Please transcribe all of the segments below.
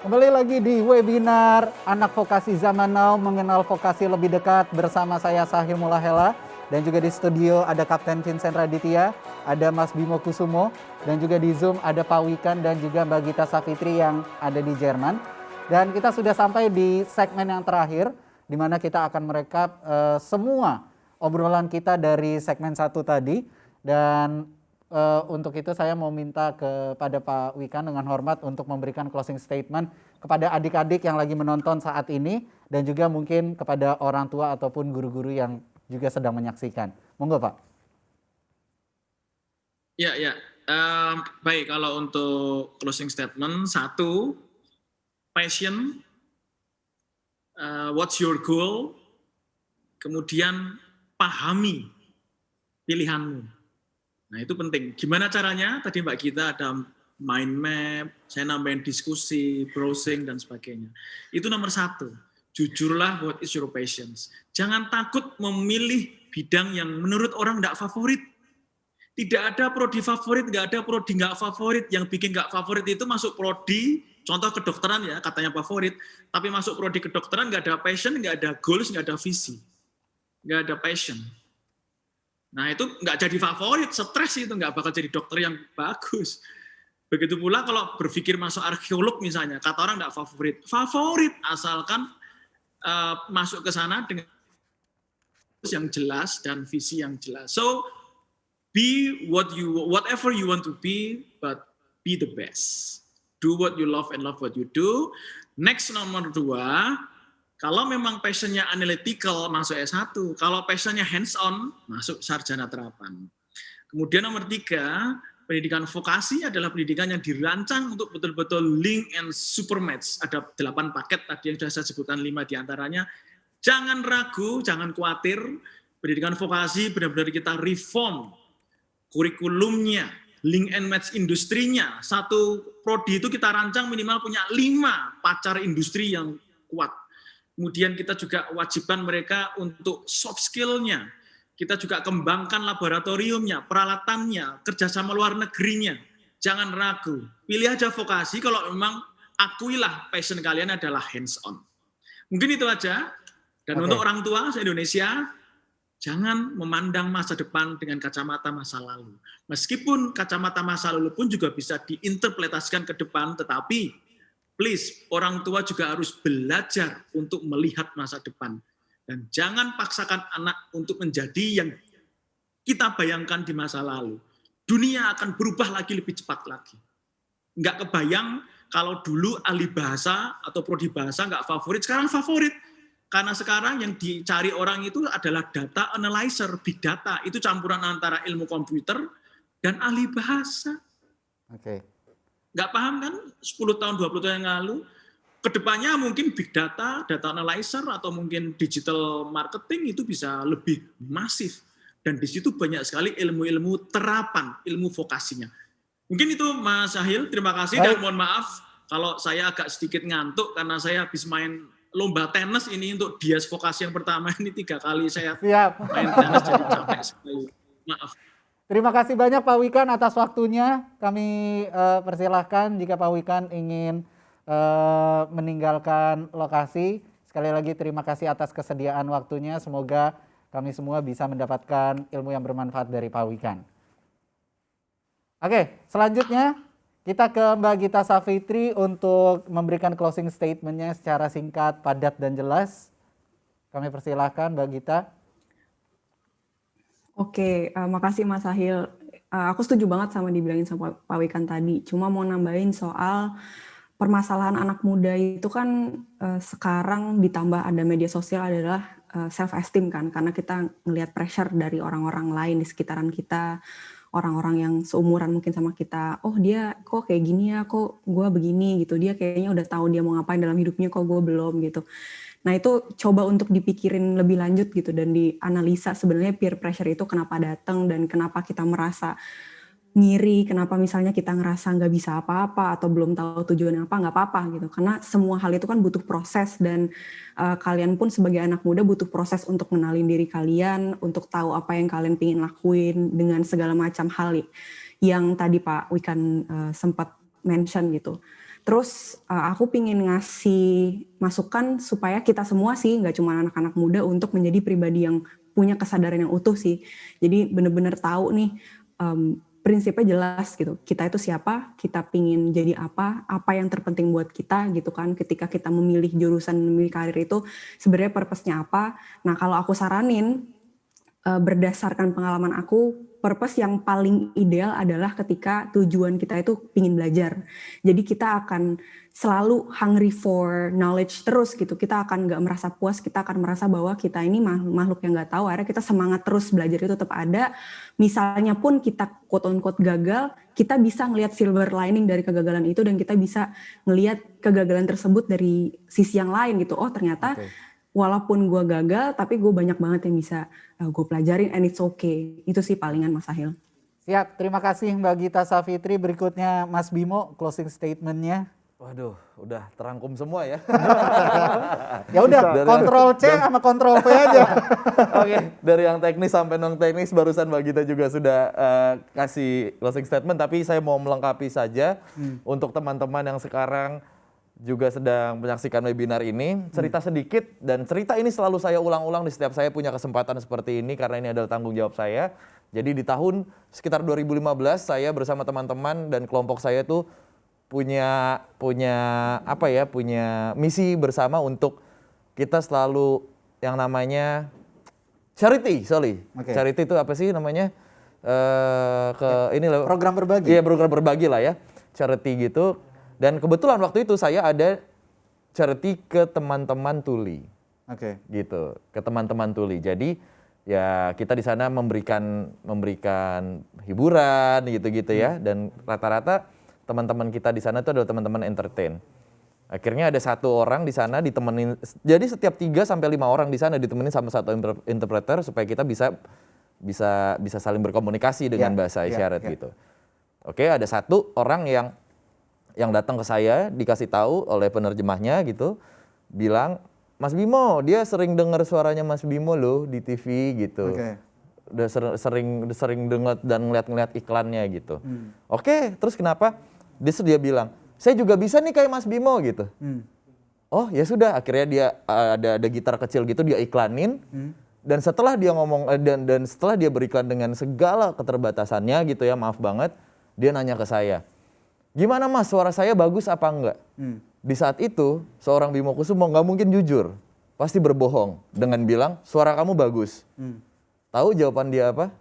Kembali lagi di webinar Anak Vokasi Zaman Now Mengenal Vokasi Lebih Dekat bersama saya Sahil Mulahela. Dan juga di studio ada Kapten Vincent Raditya, ada Mas Bimo Kusumo, dan juga di Zoom ada Pak Wikan dan juga Mbak Gita Savitri yang ada di Jerman. Dan kita sudah sampai di segmen yang terakhir, di mana kita akan merekap semua obrolan kita dari segmen 1 tadi. Dan untuk itu saya mau minta kepada Pak Wikan dengan hormat untuk memberikan closing statement kepada adik-adik yang lagi menonton saat ini dan juga mungkin kepada orang tua ataupun guru-guru yang juga sedang menyaksikan. Monggo Pak. Ya. Baik, kalau untuk closing statement, 1, passion, what's your goal, kemudian pahami pilihanmu. Nah itu penting. Gimana caranya? Tadi Mbak Gita ada mind map, saya nambahin diskusi, browsing, dan sebagainya. Itu nomor 1. Jujurlah what is your passions. Jangan takut memilih bidang yang menurut orang nggak favorit. Tidak ada prodi favorit, nggak ada prodi nggak favorit. Yang bikin nggak favorit itu masuk prodi, contoh kedokteran ya, katanya favorit. Tapi masuk prodi kedokteran nggak ada passion, nggak ada goals, nggak ada visi. Nggak ada passion. Nah itu nggak jadi favorit, stres itu nggak bakal jadi dokter yang bagus. Begitu pula kalau berpikir masuk arkeolog misalnya, kata orang nggak favorit. Favorit asalkan masuk ke sana dengan yang jelas dan visi yang jelas. So be whatever you want to be, but be the best. Do what you love and love what you do. Next nomor 2, kalau memang passionnya analytical masuk S1, kalau passionnya hands-on masuk sarjana terapan. Kemudian nomor 3, pendidikan vokasi adalah pendidikan yang dirancang untuk betul-betul link and super match. Ada 8 paket tadi yang sudah saya sebutkan 5 diantaranya. Jangan ragu, jangan khawatir. Pendidikan vokasi benar-benar kita reform kurikulumnya, link and match industrinya. Satu prodi itu kita rancang minimal punya 5 pacar industri yang kuat. Kemudian kita juga wajibkan mereka untuk soft skill-nya. Kita juga kembangkan laboratoriumnya, peralatannya, kerjasama luar negerinya. Jangan ragu, pilih aja vokasi kalau memang akuilah passion kalian adalah hands-on. Mungkin itu aja. Dan untuk orang tua se-Indonesia, jangan memandang masa depan dengan kacamata masa lalu. Meskipun kacamata masa lalu pun juga bisa diinterpretasikan ke depan, tetapi please, orang tua juga harus belajar untuk melihat masa depan. Dan jangan paksakan anak untuk menjadi yang kita bayangkan di masa lalu. Dunia akan berubah lagi lebih cepat lagi. Nggak kebayang kalau dulu ahli bahasa atau prodi bahasa nggak favorit, sekarang favorit. Karena sekarang yang dicari orang itu adalah data analyzer, big data. Itu campuran antara ilmu komputer dan ahli bahasa. Oke. Nggak paham kan 10 tahun, 20 tahun yang lalu, kedepannya mungkin big data, data analyzer, atau mungkin digital marketing itu bisa lebih masif. Dan di situ banyak sekali ilmu-ilmu terapan, ilmu vokasinya. Mungkin itu Mas Sahil, terima kasih. Dan mohon maaf kalau saya agak sedikit ngantuk karena saya habis main lomba tenis ini untuk Dias Vokasi yang pertama ini 3 kali saya main tenis jadi capek sekali. Maaf. Terima kasih banyak Pak Wikan atas waktunya. Kami persilahkan jika Pak Wikan ingin meninggalkan lokasi. Sekali lagi terima kasih atas kesediaan waktunya. Semoga kami semua bisa mendapatkan ilmu yang bermanfaat dari Pak Wikan. Oke, selanjutnya kita ke Mbak Gita Savitri untuk memberikan closing statement-nya secara singkat, padat, dan jelas. Kami persilahkan Mbak Gita. Oke, makasih Mas Sahil. Aku setuju banget sama dibilangin sama Pak Wikan tadi. Cuma mau nambahin soal permasalahan anak muda itu kan sekarang ditambah ada media sosial adalah self-esteem kan. Karena kita ngelihat pressure dari orang-orang lain di sekitaran kita. Orang-orang yang seumuran mungkin sama kita, oh dia kok kayak gini ya, kok gue begini gitu, dia kayaknya udah tahu dia mau ngapain dalam hidupnya, kok gue belum gitu. Nah itu coba untuk dipikirin lebih lanjut gitu dan dianalisa sebenarnya peer pressure itu kenapa datang dan kenapa kita merasa ngiri, kenapa misalnya kita ngerasa nggak bisa apa-apa atau belum tahu tujuannya apa, nggak apa-apa gitu. Karena semua hal itu kan butuh proses dan kalian pun sebagai anak muda butuh proses untuk mengenalin diri kalian, untuk tahu apa yang kalian pengen lakuin dengan segala macam hal yang tadi Pak Wikan sempat mention gitu. Terus aku pingin ngasih masukan supaya kita semua sih, nggak cuma anak-anak muda, untuk menjadi pribadi yang punya kesadaran yang utuh sih. Jadi bener-bener tahu nih prinsipnya jelas gitu. Kita itu siapa, kita pingin jadi apa yang terpenting buat kita gitu kan. Ketika kita memilih jurusan, memilih karir itu sebenarnya purpose-nya apa. Nah kalau aku saranin, berdasarkan pengalaman aku, purpose yang paling ideal adalah ketika tujuan kita itu pingin belajar. Jadi kita akan selalu hungry for knowledge terus gitu. Kita akan nggak merasa puas, kita akan merasa bahwa kita ini makhluk yang nggak tahu. Akhirnya kita semangat terus belajar itu tetap ada. Misalnya pun kita quote on quote gagal, kita bisa ngelihat silver lining dari kegagalan itu dan kita bisa ngelihat kegagalan tersebut dari sisi yang lain gitu. Oh ternyata walaupun gue gagal, tapi gue banyak banget yang bisa gue pelajarin, and it's okay. Itu sih palingan Mas Sahil. Siap, terima kasih Mbak Gita Savitri. Berikutnya Mas Bimo, closing statement-nya. Waduh, udah terangkum semua ya. Ya udah, kontrol C sama kontrol V aja. Oke, dari yang teknis sampai non teknis barusan Mbak Gita juga sudah kasih closing statement, tapi saya mau melengkapi saja untuk teman-teman yang sekarang juga sedang menyaksikan webinar ini, cerita sedikit, dan cerita ini selalu saya ulang-ulang di setiap saya punya kesempatan seperti ini karena ini adalah tanggung jawab saya. Jadi di tahun sekitar 2015 saya bersama teman-teman dan kelompok saya tuh punya misi bersama untuk kita selalu yang namanya charity. Charity itu apa sih namanya? Program berbagi. Iya, program berbagi lah ya. Charity gitu. Dan kebetulan waktu itu saya ada charity ke teman-teman tuli. Gitu, ke teman-teman tuli. Jadi ya kita di sana memberikan hiburan gitu-gitu ya, dan rata-rata teman-teman kita di sana itu adalah teman-teman entertain. Akhirnya ada satu orang di sana ditemenin, jadi setiap 3 sampai 5 orang di sana ditemenin sama satu interpreter supaya kita bisa saling berkomunikasi dengan bahasa isyarat gitu. Oke, ada satu orang yang datang ke saya, dikasih tahu oleh penerjemahnya gitu, bilang, Mas Bimo, dia sering dengar suaranya Mas Bimo loh di TV gitu. Udah sering dengar dan ngeliat iklannya gitu. Oke, terus kenapa? Dia bilang, saya juga bisa nih kayak Mas Bimo gitu. Oh ya sudah, akhirnya dia ada gitar kecil gitu dia iklanin. Dan setelah dia ngomong dan setelah dia beriklan dengan segala keterbatasannya gitu ya, maaf banget, dia nanya ke saya, gimana Mas, suara saya bagus apa enggak? Di saat itu, seorang Bimo Kusumo nggak mungkin jujur. Pasti berbohong dengan bilang, suara kamu bagus. Tahu jawaban dia apa?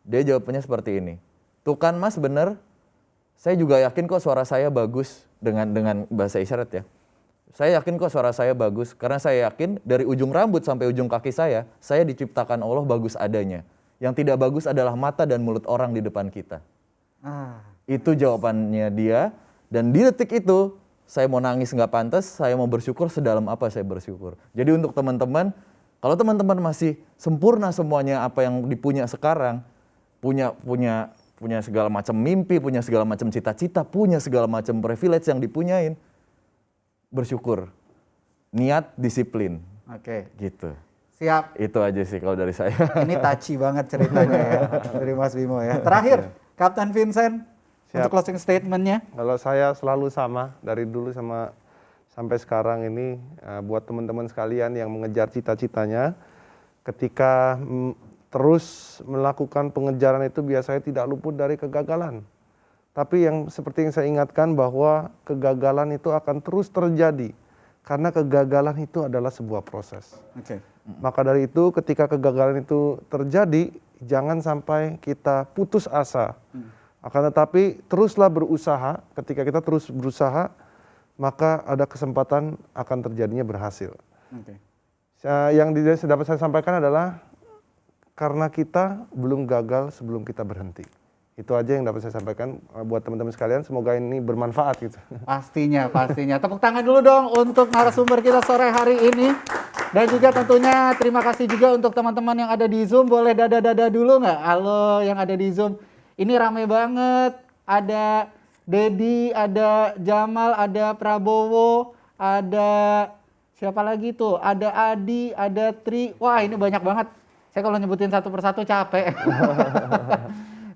Dia jawabannya seperti ini. Tuh kan Mas, bener. Saya juga yakin kok suara saya bagus dengan bahasa isyarat ya. Saya yakin kok suara saya bagus. Karena saya yakin dari ujung rambut sampai ujung kaki saya diciptakan Allah bagus adanya. Yang tidak bagus adalah mata dan mulut orang di depan kita. Itu jawabannya dia, dan di detik itu saya mau nangis nggak pantas, saya mau bersyukur sedalam apa saya bersyukur. Jadi untuk teman-teman, kalau teman-teman masih sempurna semuanya apa yang dipunya sekarang, punya segala macam mimpi, punya segala macam cita-cita, punya segala macam privilege yang dipunyain, bersyukur, niat, disiplin. Gitu. Siap. Itu aja sih kalau dari saya. Ini touchy banget ceritanya ya dari Mas Bimo ya. Terakhir, Kapten Vincent. Untuk closing statement-nya. Kalau saya selalu sama, dari dulu sampai sekarang ini, buat teman-teman sekalian yang mengejar cita-citanya, ketika terus melakukan pengejaran itu biasanya tidak luput dari kegagalan. Tapi seperti yang saya ingatkan bahwa kegagalan itu akan terus terjadi, karena kegagalan itu adalah sebuah proses. Maka dari itu ketika kegagalan itu terjadi, jangan sampai kita putus asa. Akan tetapi teruslah berusaha, ketika kita terus berusaha, maka ada kesempatan akan terjadinya berhasil. Yang dapat saya sampaikan adalah, karena kita belum gagal sebelum kita berhenti. Itu aja yang dapat saya sampaikan buat teman-teman sekalian, semoga ini bermanfaat gitu. Pastinya. Tepuk tangan dulu dong untuk narasumber kita sore hari ini. Dan juga tentunya terima kasih juga untuk teman-teman yang ada di Zoom, boleh dada-dada dulu nggak? Halo yang ada di Zoom. Ini rame banget, ada Dedi, ada Jamal, ada Prabowo, ada siapa lagi tuh? Ada Adi, ada Tri. Wah ini banyak banget. Saya kalau nyebutin satu persatu capek.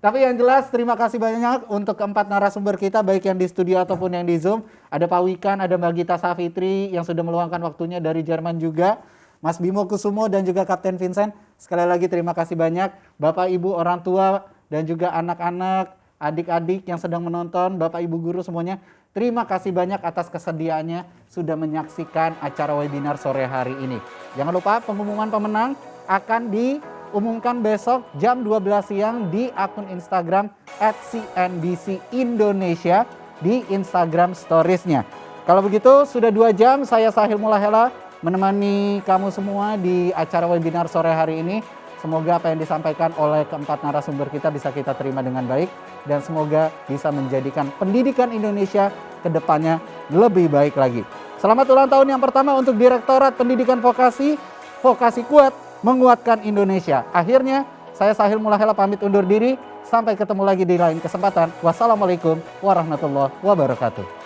Tapi yang jelas terima kasih banyak untuk keempat narasumber kita, baik yang di studio ataupun yang di Zoom. Ada Pak Wikan, ada Mbak Gita Safitri yang sudah meluangkan waktunya dari Jerman juga. Mas Bimo Kusumo dan juga Kapten Vincent. Sekali lagi terima kasih banyak. Bapak, Ibu, orang tua dan juga anak-anak, adik-adik yang sedang menonton, Bapak, Ibu, guru semuanya. Terima kasih banyak atas kesediaannya sudah menyaksikan acara webinar sore hari ini. Jangan lupa pengumuman pemenang akan diumumkan besok jam 12 siang di akun Instagram @CNBC Indonesia di Instagram Stories-nya. Kalau begitu sudah 2 jam saya Sahil Mulahela menemani kamu semua di acara webinar sore hari ini. Semoga apa yang disampaikan oleh keempat narasumber kita bisa kita terima dengan baik dan semoga bisa menjadikan pendidikan Indonesia ke depannya lebih baik lagi. Selamat ulang tahun yang pertama untuk Direktorat Pendidikan Vokasi, Vokasi Kuat Menguatkan Indonesia. Akhirnya saya Sahil Mulahela pamit undur diri. Sampai ketemu lagi di lain kesempatan. Wassalamualaikum warahmatullahi wabarakatuh.